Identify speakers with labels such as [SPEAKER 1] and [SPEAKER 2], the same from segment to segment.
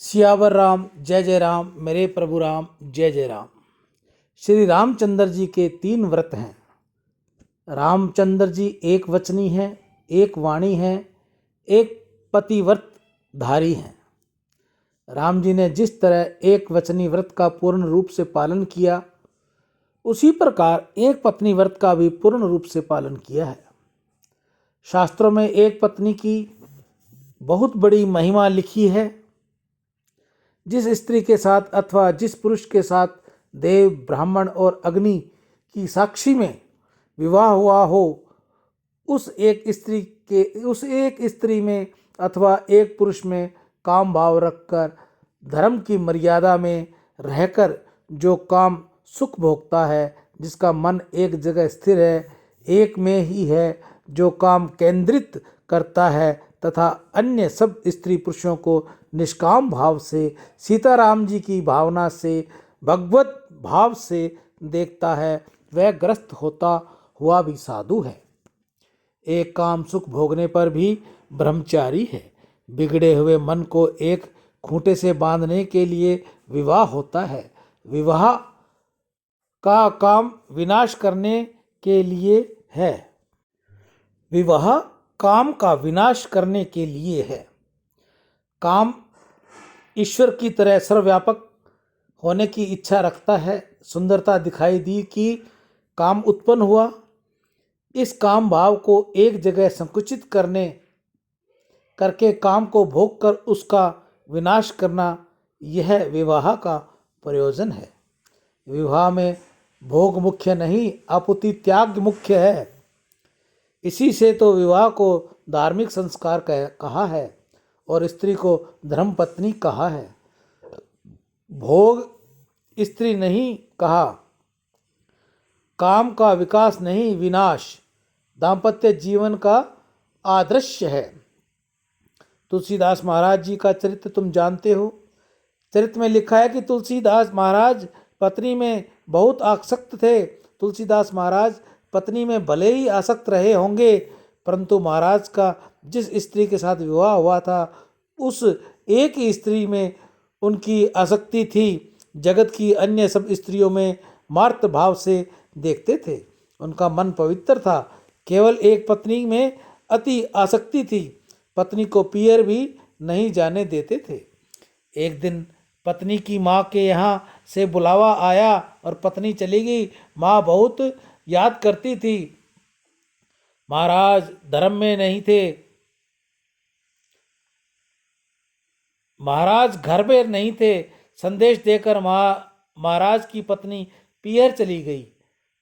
[SPEAKER 1] सियावर राम जय जय राम, मेरे प्रभु राम जय जय राम। श्री रामचंद्र जी के 3 व्रत हैं। रामचंद्र जी एक वचनी हैं, एक वाणी हैं, एक पतिव्रत धारी हैं। राम जी ने जिस तरह एक वचनी व्रत का पूर्ण रूप से पालन किया, उसी प्रकार एक पत्नी व्रत का भी पूर्ण रूप से पालन किया है। शास्त्रों में एक पत्नी की बहुत बड़ी महिमा लिखी है। जिस स्त्री के साथ अथवा जिस पुरुष के साथ देव, ब्राह्मण और अग्नि की साक्षी में विवाह हुआ हो, उस एक स्त्री में अथवा एक पुरुष में काम भाव रखकर धर्म की मर्यादा में रहकर जो काम सुख भोगता है, जिसका मन एक जगह स्थिर है, एक में ही है, जो काम केंद्रित करता है तथा अन्य सब स्त्री पुरुषों को निष्काम भाव से, सीताराम जी की भावना से, भगवत भाव से देखता है, वह ग्रस्त होता हुआ भी साधु है। एक काम सुख भोगने पर भी ब्रह्मचारी है। बिगड़े हुए मन को एक खूंटे से बांधने के लिए विवाह होता है। विवाह का काम विनाश करने के लिए है। विवाह काम का विनाश करने के लिए है। काम ईश्वर की तरह सर्वव्यापक होने की इच्छा रखता है। सुंदरता दिखाई दी कि काम उत्पन्न हुआ। इस काम भाव को एक जगह संकुचित करके काम को भोग कर उसका विनाश करना, यह विवाह का प्रयोजन है। विवाह में भोग मुख्य नहीं, आपूर्ति त्याग मुख्य है। इसी से तो विवाह को धार्मिक संस्कार कहा है और स्त्री को धर्मपत्नी कहा है। भोग स्त्री नहीं कहा। काम का विकास नहीं, विनाश दाम्पत्य जीवन का आदर्श है। तुलसीदास महाराज जी का चरित्र तुम जानते हो। चरित्र में लिखा है कि तुलसीदास महाराज पत्नी में बहुत आसक्त थे। तुलसीदास महाराज पत्नी में भले ही आसक्त रहे होंगे, परंतु महाराज का जिस स्त्री के साथ विवाह हुआ था, उस एक ही स्त्री में उनकी आसक्ति थी। जगत की अन्य सब स्त्रियों में मार्त भाव से देखते थे। उनका मन पवित्र था। केवल एक पत्नी में अति आसक्ति थी। पत्नी को पियर भी नहीं जाने देते थे। एक दिन पत्नी की माँ के यहाँ से बुलावा आया और पत्नी चली गई। माँ बहुत याद करती थी। महाराज धर्म में नहीं थे। महाराज घर में नहीं थे। संदेश देकर महाराज की पत्नी पियर चली गई।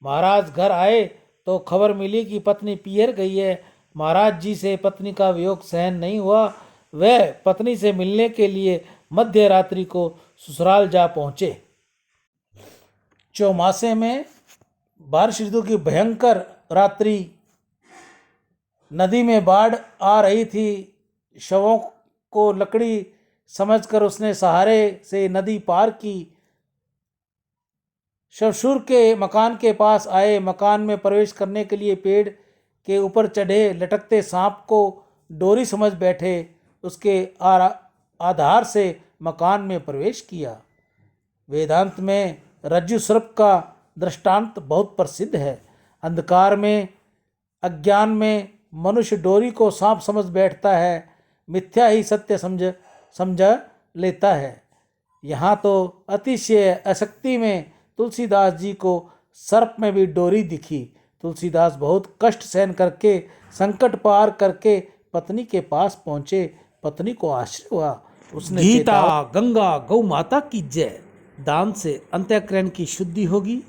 [SPEAKER 1] महाराज घर आए तो खबर मिली कि पत्नी पियर गई है। महाराज जी से पत्नी का वियोग सहन नहीं हुआ। वह पत्नी से मिलने के लिए मध्य रात्रि को ससुराल जा पहुँचे। चौमासे में बारिश ऋतु की भयंकर रात्रि, नदी में बाढ़ आ रही थी। शवों को लकड़ी समझकर उसने सहारे से नदी पार की। ससुर के मकान के पास आए। मकान में प्रवेश करने के लिए पेड़ के ऊपर चढ़े लटकते सांप को डोरी समझ बैठे। उसके आधार से मकान में प्रवेश किया। वेदांत में रज्जु सर्प का दृष्टांत बहुत प्रसिद्ध है। अंधकार में, अज्ञान में मनुष्य डोरी को सांप समझ बैठता है, मिथ्या ही सत्य समझ लेता है। यहाँ तो अतिशय आसक्ति में तुलसीदास जी को सर्प में भी डोरी दिखी। तुलसीदास बहुत कष्ट सहन करके, संकट पार करके पत्नी के पास पहुँचे। पत्नी को आश्चर्य हुआ। उसने गीता गंगा गौ माता की जय दान से अंतःकरण की शुद्धि होगी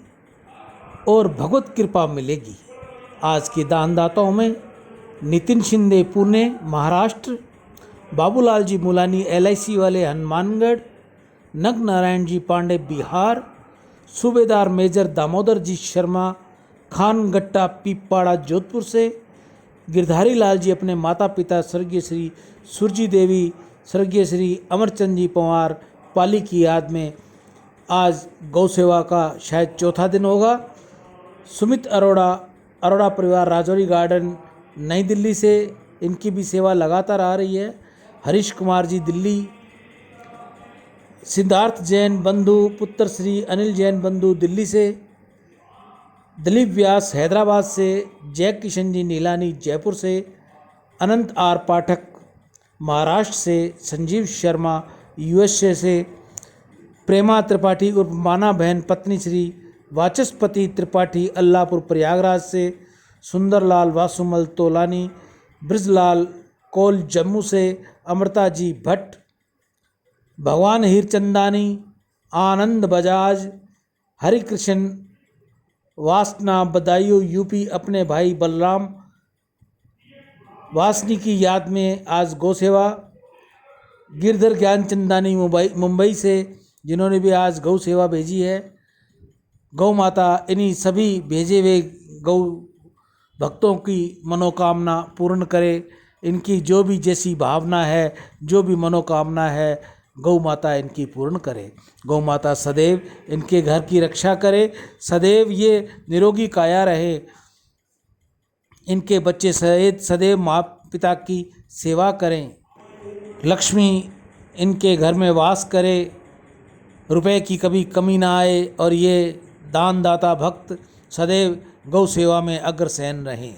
[SPEAKER 1] और भगवत कृपा मिलेगी। आज के दानदाताओं में नितिन शिंदे पुणे महाराष्ट्र, बाबूलाल जी मुलानी LIC वाले हनुमानगढ़, नग नारायण जी पांडे बिहार, सूबेदार मेजर दामोदर जी शर्मा खानगट्टा पीपाड़ा जोधपुर से, गिरधारी लाल जी अपने माता पिता स्वर्गीय श्री सुरजी देवी, स्वर्गीय श्री अमरचंद जी पंवार पाली की याद में आज गौ सेवा का शायद चौथा दिन होगा। सुमित अरोड़ा परिवार राजौरी गार्डन नई दिल्ली से इनकी भी सेवा लगातार आ रही है। हरीश कुमार जी दिल्ली, सिद्धार्थ जैन बंधु पुत्र श्री अनिल जैन बंधु दिल्ली से, दिलीप व्यास हैदराबाद से, जय किशन जी नीलानी जयपुर से, अनंत आर पाठक महाराष्ट्र से, संजीव शर्मा यूएसए से, प्रेमा त्रिपाठी उर्फ माना बहन पत्नी श्री वाचस्पति त्रिपाठी अल्लाहपुर प्रयागराज से, सुंदरलाल वासुमल तोलानी, ब्रजलाल कोल जम्मू से, अमृता जी भट्ट, भगवान हीरचंदानी, आनंद बजाज, हरिकृष्ण वासना बदायूं यूपी अपने भाई बलराम वासनी की याद में आज गौ सेवा, गिरधर ज्ञानचंदानी मुंबई से जिन्होंने भी आज गौ सेवा भेजी है। गौ माता इन्हीं सभी भेजे हुए गौ भक्तों की मनोकामना पूर्ण करे। इनकी जो भी जैसी भावना है, जो भी मनोकामना है, गौ माता इनकी पूर्ण करे। गौ माता सदैव इनके घर की रक्षा करे, सदैव ये निरोगी काया रहे, इनके बच्चे सदैव माँ पिता की सेवा करें, लक्ष्मी इनके घर में वास करे, रुपए की कभी कमी ना आए और ये दानदाता भक्त सदैव गौ सेवा में अग्रसेन रहें।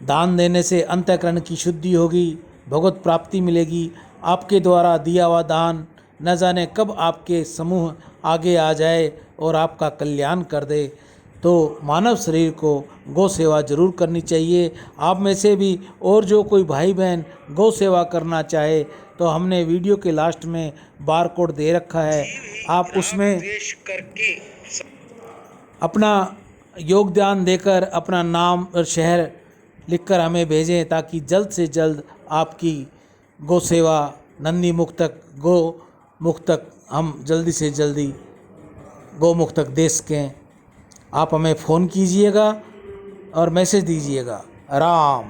[SPEAKER 1] दान देने से अंतःकरण की शुद्धि होगी, भगवत प्राप्ति मिलेगी। आपके द्वारा दिया हुआ दान न जाने कब आपके समूह आगे आ जाए और आपका कल्याण कर दे। तो मानव शरीर को गौ सेवा जरूर करनी चाहिए। आप में से भी और जो कोई भाई बहन गौ सेवा करना चाहे तो हमने वीडियो के लास्ट में बार कोड दे रखा है, आप उसमें अपना योगदान देकर अपना नाम और शहर लिखकर हमें भेजें ताकि जल्द से जल्द आपकी गौ सेवा नंदी मुक्तक गौ मुक्तक हम जल्दी से जल्दी गौ मुक्तक दे सकें। आप हमें फ़ोन कीजिएगा और मैसेज दीजिएगा। राम।